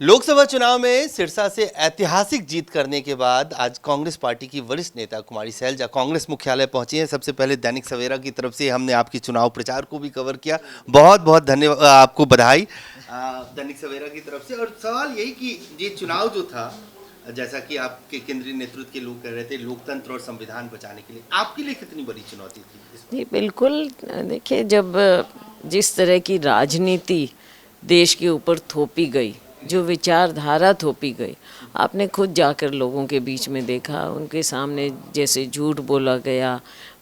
लोकसभा चुनाव में सिरसा से ऐतिहासिक जीत करने के बाद आज कांग्रेस पार्टी की वरिष्ठ नेता कुमारी सैलजा कांग्रेस मुख्यालय पहुंची हैं। सबसे पहले दैनिक सवेरा की तरफ से हमने आपकी चुनाव प्रचार को भी कवर किया, बहुत बहुत धन्यवाद, आपको बधाई दैनिक सवेरा की तरफ से। और सवाल यही कि ये चुनाव जो था, जैसा कि आपके केंद्रीय नेतृत्व के लोग कह रहे थे, लोकतंत्र और संविधान बचाने के लिए आपके लिए कितनी बड़ी चुनौती थी? जी बिल्कुल। देखिए, जब जिस तरह की राजनीति देश के ऊपर थोपी गई, जो विचारधारा थोपी गई, आपने खुद जाकर लोगों के बीच में देखा, उनके सामने जैसे झूठ बोला गया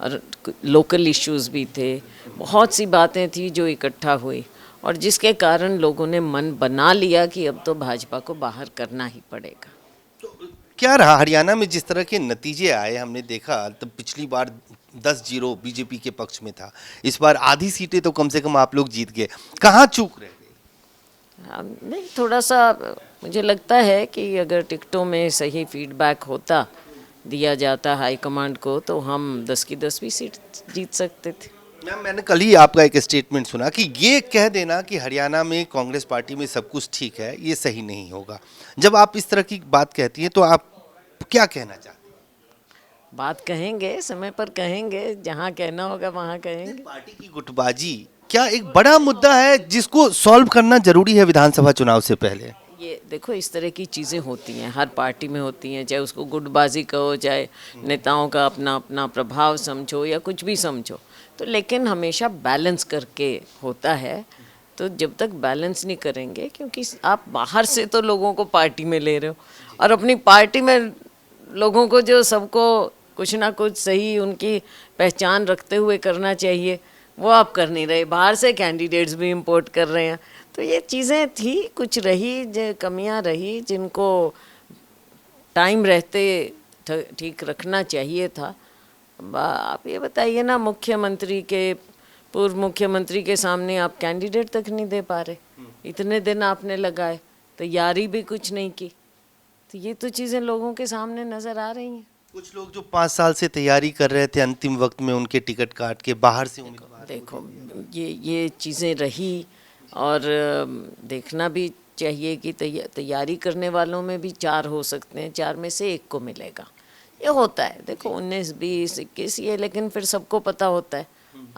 और लोकल इश्यूज भी थे, बहुत सी बातें थी जो इकट्ठा हुई और जिसके कारण लोगों ने मन बना लिया कि अब तो भाजपा को बाहर करना ही पड़ेगा। तो क्या रहा हरियाणा में जिस तरह के नतीजे आए, हमने देखा तब पिछली बार 10-0 बीजेपी के पक्ष में था, इस बार आधी सीटें तो कम से कम आप लोग जीत गए, कहाँ चूक रहे? नहीं, थोड़ा सा मुझे लगता है कि अगर टिकटों में सही फीडबैक होता, दिया जाता हाईकमांड को, तो हम 10 की 10 भी सीट जीत सकते थे। मैम, मैंने कल ही आपका एक स्टेटमेंट सुना कि ये कह देना कि हरियाणा में कांग्रेस पार्टी में सब कुछ ठीक है, ये सही नहीं होगा। जब आप इस तरह की बात कहती हैं तो आप क्या कहना चाहते हैं? बात कहेंगे, समय पर कहेंगे, जहाँ कहना होगा वहाँ कहेंगे। पार्टी की गुटबाजी क्या एक बड़ा मुद्दा है जिसको सॉल्व करना जरूरी है विधानसभा चुनाव से पहले? ये देखो, इस तरह की चीज़ें होती हैं, हर पार्टी में होती हैं, चाहे उसको गुटबाजी कहो, चाहे नेताओं का अपना अपना प्रभाव समझो या कुछ भी समझो, तो लेकिन हमेशा बैलेंस करके होता है। तो जब तक बैलेंस नहीं करेंगे, क्योंकि आप बाहर से तो लोगों को पार्टी में ले रहे हो और अपनी पार्टी में लोगों को जो सबको कुछ ना कुछ सही उनकी पहचान रखते हुए करना चाहिए, वो आप कर नहीं रहे। बाहर से कैंडिडेट्स भी इंपोर्ट कर रहे हैं। तो ये चीज़ें थी, कुछ रही जो कमियां रही, जिनको टाइम रहते ठीक रखना चाहिए था। आप ये बताइए ना, मुख्यमंत्री के, पूर्व मुख्यमंत्री के सामने आप कैंडिडेट तक नहीं दे पा रहे, इतने दिन आपने लगाए, तैयारी भी कुछ नहीं की। तो ये तो चीज़ें लोगों के सामने नज़र आ रही हैं। कुछ लोग जो 5 साल से तैयारी कर रहे थे, अंतिम वक्त में उनके टिकट काट के बाहर से उम्मीदवार। देखो, ये चीज़ें रही और देखना भी चाहिए कि तैयारी करने वालों में भी 4 हो सकते हैं, 4 में से 1 को मिलेगा। ये होता है, देखो 19, 20, 21 ये, लेकिन फिर सबको पता होता है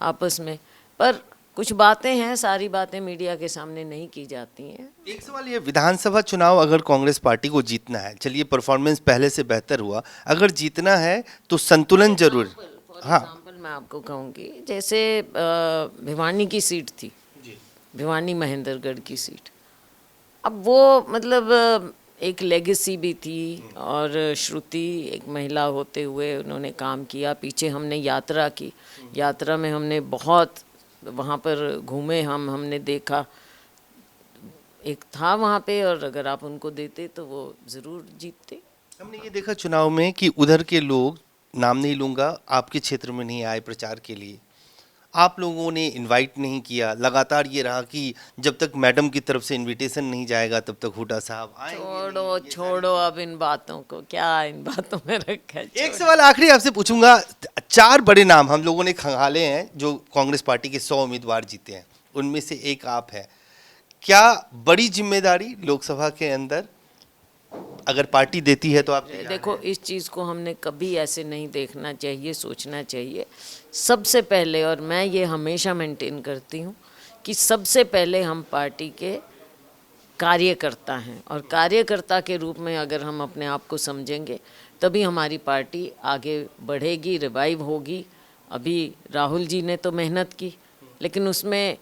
आपस में। पर कुछ बातें हैं, सारी बातें मीडिया के सामने नहीं की जाती हैं। एक सवाल ये, विधानसभा चुनाव अगर कांग्रेस पार्टी को जीतना है, चलिए परफॉर्मेंस पहले से बेहतर हुआ, अगर जीतना है तो संतुलन जरूर। हाँ, एग्जाम्पल मैं आपको कहूँगी, जैसे भिवानी की सीट थी, भिवानी महेंद्रगढ़ की सीट। अब वो मतलब एक लेगेसी भी थी और श्रुति एक महिला होते हुए उन्होंने काम किया। पीछे हमने यात्रा की, यात्रा में हमने बहुत वहाँ पर घूमे, हमने देखा, एक था वहाँ पे, और अगर आप उनको देते तो वो ज़रूर जीतते। हमने ये देखा चुनाव में कि उधर के लोग, नाम नहीं लूंगा, आपके क्षेत्र में नहीं आए प्रचार के लिए, आप लोगों ने इनवाइट नहीं किया। लगातार ये रहा कि जब तक मैडम की तरफ से इनविटेशन नहीं जाएगा तब तक हुड्डा साहब आएंगे छोड़ो छोड़ो अब इन बातों को, क्या इन बातों में रखा है। एक सवाल आखिरी आपसे पूछूंगा, 4 बड़े नाम हम लोगों ने खंगाले हैं जो कांग्रेस पार्टी के 100 उम्मीदवार जीते हैं, उनमें से एक आप है। क्या बड़ी जिम्मेदारी लोकसभा के अंदर अगर पार्टी देती है तो आप? देखो, इस चीज़ को हमने कभी ऐसे नहीं देखना चाहिए, सोचना चाहिए। सबसे पहले, और मैं ये हमेशा मेंटेन करती हूँ कि सबसे पहले हम पार्टी के कार्यकर्ता हैं, और कार्यकर्ता के रूप में अगर हम अपने आप को समझेंगे तभी हमारी पार्टी आगे बढ़ेगी, रिवाइव होगी। अभी राहुल जी ने तो मेहनत की, लेकिन उसमें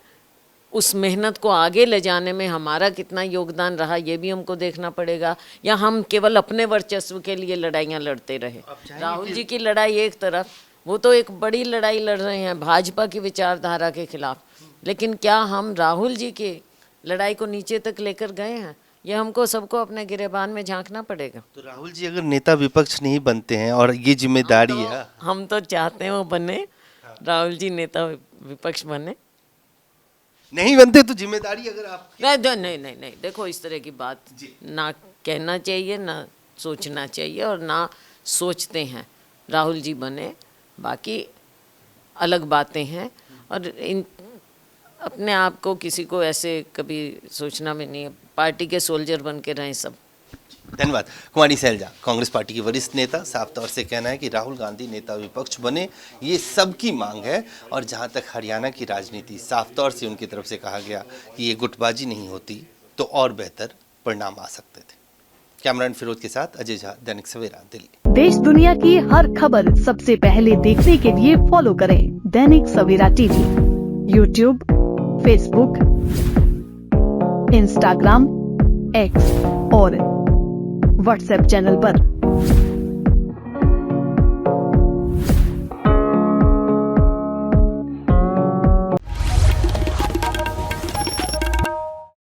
उस मेहनत को आगे ले जाने में हमारा कितना योगदान रहा, ये भी हमको देखना पड़ेगा। या हम केवल अपने वर्चस्व के लिए लड़ाइयाँ लड़ते रहे। राहुल जी की लड़ाई एक तरफ, वो तो एक बड़ी लड़ाई लड़ रहे हैं भाजपा की विचारधारा के खिलाफ, लेकिन क्या हम राहुल जी की लड़ाई को नीचे तक लेकर गए हैं? ये हमको सबको अपने गिरेबान में झांकना पड़ेगा। तो राहुल जी अगर नेता विपक्ष नहीं बनते हैं और ये जिम्मेदारी है, हम तो चाहते हैं वो बने, राहुल जी नेता विपक्ष बने। नहीं बनते तो जिम्मेदारी अगर आप? नहीं, देखो इस तरह की बात ना कहना चाहिए, ना सोचना चाहिए, और ना सोचते हैं। राहुल जी बने, बाकी अलग बातें हैं, और इन अपने आप को किसी को ऐसे कभी सोचना भी नहीं है। पार्टी के सोल्जर बन के रहें सब। धन्यवाद। कुमारी सैलजा, कांग्रेस पार्टी की वरिष्ठ नेता, साफ तौर से कहना है कि राहुल गांधी नेता विपक्ष बने, ये सबकी मांग है। और जहां तक हरियाणा की राजनीति, साफ तौर से उनकी तरफ से कहा गया कि ये गुटबाजी नहीं होती तो और बेहतर परिणाम आ सकते थे। कैमरामैन फिरोज के साथ अजय झा, दैनिक सवेरा, दिल्ली। देश दुनिया की हर खबर सबसे पहले देखने के लिए फॉलो करें Dainik Savera TV, YouTube, Facebook, Instagram, X और व्हाट्सएप चैनल पर।